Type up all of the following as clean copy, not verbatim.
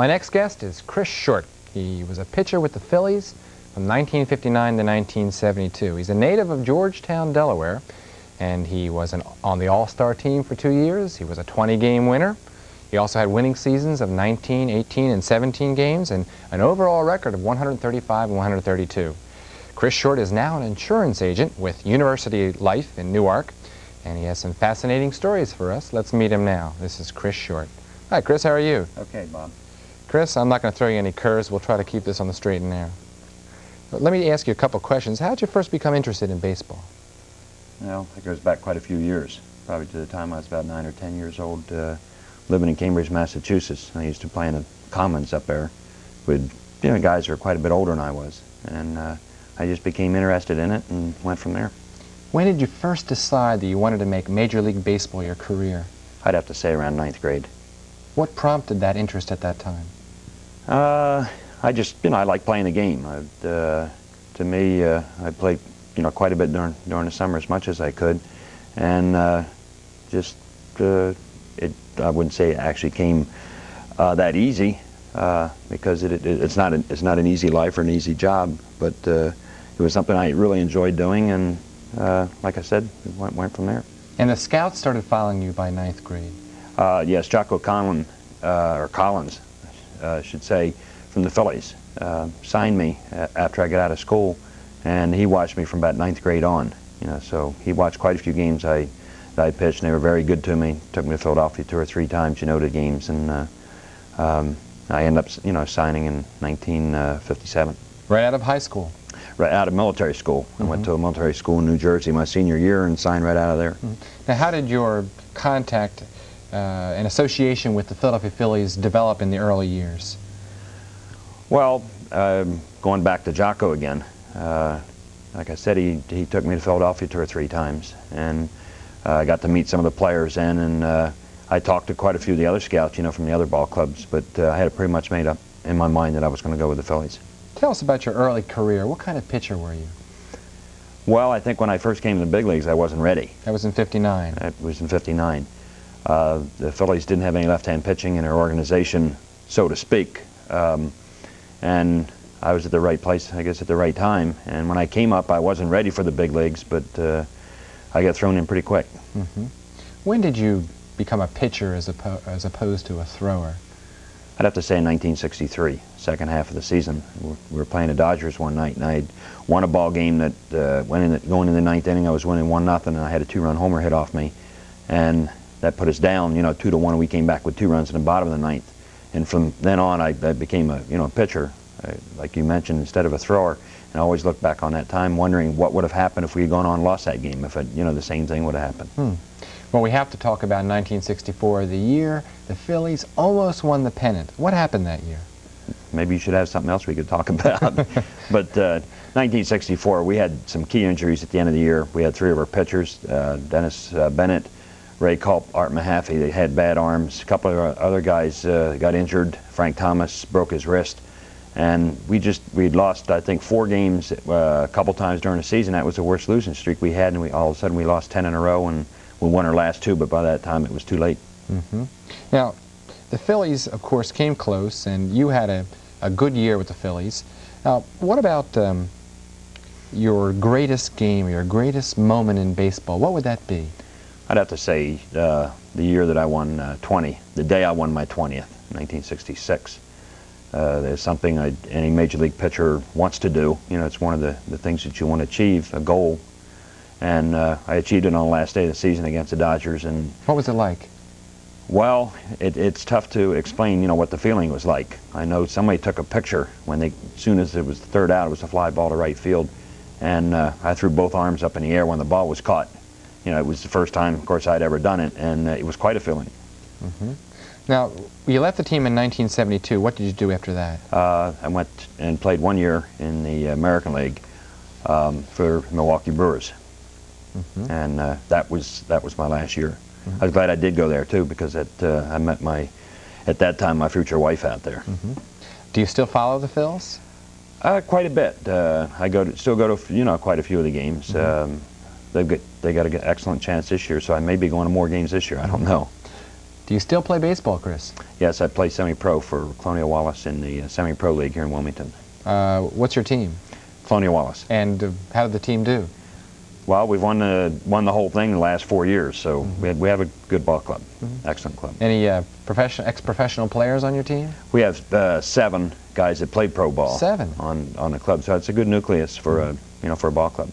My next guest is Chris Short. He was a pitcher with the Phillies from 1959 to 1972. He's a native of Georgetown, Delaware, and he was on the All-Star team for 2 years. He was a 20-game winner. He also had winning seasons of 19, 18, and 17 games, and an overall record of 135 and 132. Chris Short is now an insurance agent with University Life in Newark, and he has some fascinating stories for us. Let's meet him now. This is Chris Short. Hi, Chris. How are you? Okay, Bob. Chris, I'm not going to throw you any curves. We'll try to keep this on the straight and narrow. But let me ask you a couple questions. How did you first become interested in baseball? Well, it goes back quite a few years, probably to the time I was about 9 or 10 years old, living in Cambridge, Massachusetts. I used to play in the commons up there with guys who were quite a bit older than I was, and I just became interested in it and went from there. When did you first decide that you wanted to make Major League Baseball your career? I'd have to say around 9th grade. What prompted that interest at that time? I just, I like playing the game. To me, I played, quite a bit during the summer, as much as I could, and I wouldn't say it actually came that easy, because it's not an easy life or an easy job, but it was something I really enjoyed doing, and like I said, it went from there. And the scouts started following you by 9th grade? Yes, Jocko Collins, I should say, from the Phillies, signed me after I got out of school, and he watched me from about 9th grade on. So he watched quite a few games that I pitched, and they were very good to me. Took me to Philadelphia 2 or 3 times, to games, and I ended up, signing in 1957. Right out of high school? Right out of military school. I went to a military school in New Jersey my senior year and signed right out of there. Now, how did your contact and association with the Philadelphia Phillies develop in the early years? Well, going back to Jocko again, like I said, he took me to Philadelphia 2 or 3 times, and I got to meet some of the players then, and I talked to quite a few of the other scouts, from the other ball clubs, but I had it pretty much made up in my mind that I was going to go with the Phillies. Tell us about your early career. What kind of pitcher were you? Well, I think when I first came to the big leagues, I wasn't ready. That was in '59. It was in '59. The Phillies didn't have any left-hand pitching in their organization, so to speak, and I was at the right place, I guess, at the right time. And when I came up, I wasn't ready for the big leagues, but I got thrown in pretty quick. When did you become a pitcher as opposed to a thrower? I'd have to say in 1963, second half of the season. We were playing the Dodgers one night, and I had won a ball game that going in the 9th inning. I was winning 1-0, and I had a 2-run homer hit off me, and that put us down, 2-1. And we came back with 2 runs in the bottom of the 9th, and from then on, I became a pitcher, like you mentioned, instead of a thrower. And I always look back on that time, wondering what would have happened if we had gone on and lost that game. If the same thing would have happened. Well, we have to talk about 1964, the year the Phillies almost won the pennant. What happened that year? Maybe you should have something else we could talk about. But 1964, we had some key injuries at the end of the year. We had 3 of our pitchers, Dennis Bennett, Ray Culp, Art Mahaffey. They had bad arms. A couple of our other guys got injured. Frank Thomas broke his wrist. And we'd lost, I think, 4 games a couple times during the season. That was the worst losing streak we had, and all of a sudden we lost 10 in a row, and we won our last 2, but by that time it was too late. Now, the Phillies, of course, came close, and you had a good year with the Phillies. Now, what about your greatest game, your greatest moment in baseball? What would that be? I'd have to say the year that I won 20, the day I won my 20th, 1966. There's something any Major League pitcher wants to do. It's one of the things that you want to achieve, a goal. And I achieved it on the last day of the season against the Dodgers. And what was it like? Well, it's tough to explain, what the feeling was like. I know somebody took a picture as soon as it was the 3rd out, it was a fly ball to right field, and I threw both arms up in the air when the ball was caught. It was the first time, of course, I'd ever done it, and it was quite a feeling. Now, you left the team in 1972. What did you do after that? I went and played 1 year in the American League for Milwaukee Brewers. And that was my last year. I was glad I did go there too, because I met at that time my future wife out there. Do you still follow the Phils? Quite a bit. I still go to quite a few of the games. They got an excellent chance this year, so I may be going to more games this year. I don't know. Do Do you still play baseball, Chris? Yes, I play semi-pro for Colonial Wallace in the semi-pro league here in Wilmington. What's your team? Colonial Wallace. And how did the team do? Well, we've won the whole thing in the last 4 years, so we have a good ball club, excellent club. Any ex-professional players on your team? We have 7 guys that played pro ball. 7 on the club, so it's a good nucleus for for a ball club.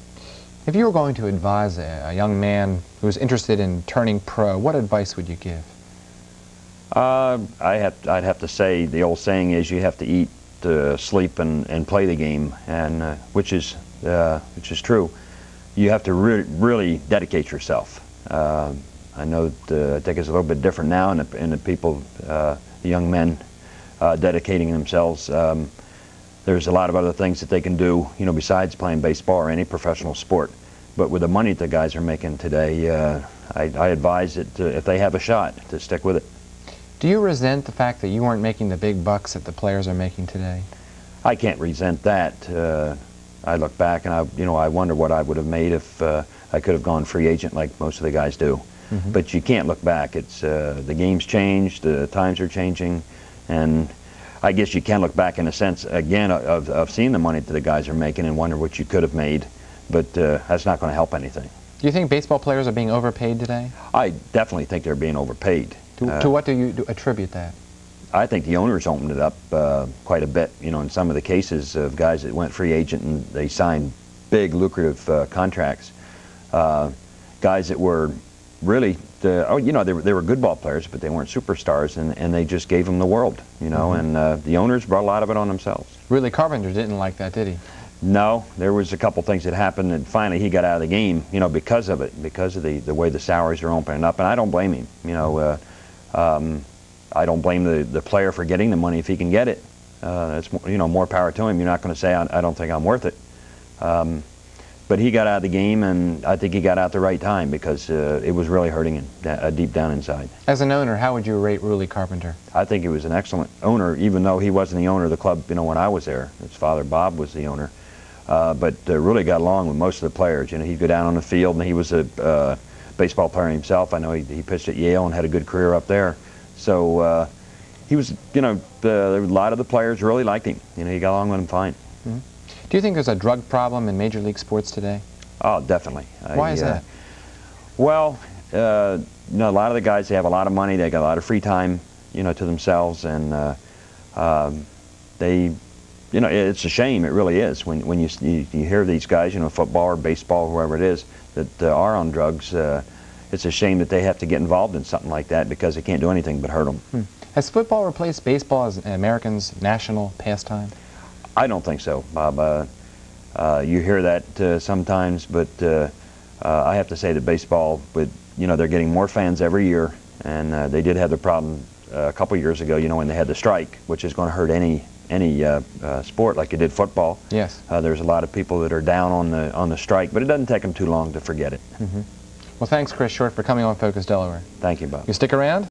If you were going to advise a young man who's interested in turning pro, what advice would you give? I'd have to say the old saying is you have to eat, sleep, and play the game, and which is true. You have to really dedicate yourself. I know I think it's a little bit different now, and the people, the young men, dedicating themselves. There's a lot of other things that they can do, besides playing baseball or any professional sport. But with the money that the guys are making today, I advise that if they have a shot, to stick with it. Do you resent the fact that you weren't making the big bucks that the players are making today? I can't resent that. I look back and I wonder what I would have made if I could have gone free agent like most of the guys do. But you can't look back. It's the game's changed, the times are changing, and I guess you can look back in a sense again of seeing the money that the guys are making and wonder what you could have made. But that's not going to help anything. Do you think baseball players are being overpaid today? I definitely think they're being overpaid. To what do you attribute that? I think the owners opened it up quite a bit. In some of the cases of guys that went free agent and they signed big, lucrative contracts. Guys that were really, they were good ball players, but they weren't superstars, and they just gave them the world, and the owners brought a lot of it on themselves. Really, Carpenter didn't like that, did he? No, there was a couple things that happened, and finally he got out of the game, because of it, because of the way the salaries are opening up, and I don't blame him. I don't blame the player for getting the money if he can get it. It's more power to him. You're not going to say I don't think I'm worth it. But he got out of the game, and I think he got out the right time because it was really hurting him deep down inside. As an owner, how would you rate Ruly Carpenter? I think he was an excellent owner, even though he wasn't the owner of the club. When I was there, his father Bob was the owner. But really got along with most of the players. He'd go down on the field, and he was a baseball player himself. I know he pitched at Yale and had a good career up there. So he was, a lot of the players really liked him. He got along with them fine. Do you think there's a drug problem in Major League sports today? Oh, definitely. Why is that? Well, a lot of the guys, they have a lot of money, they got a lot of free time, to themselves, and it's a shame. It really is when you hear these guys, football or baseball, whoever it is, that are on drugs. It's a shame that they have to get involved in something like that because they can't do anything but hurt them. Has football replaced baseball as Americans' national pastime? I don't think so, Bob. You hear that sometimes, but I have to say that baseball, they're getting more fans every year, and they did have the problem a couple years ago, when they had the strike, which is going to hurt any sport like it did football. Yes. There's a lot of people that are down on the strike, but it doesn't take them too long to forget it. Well, thanks, Chris Short, for coming on Focus Delaware. Thank you, Bob. You stick around?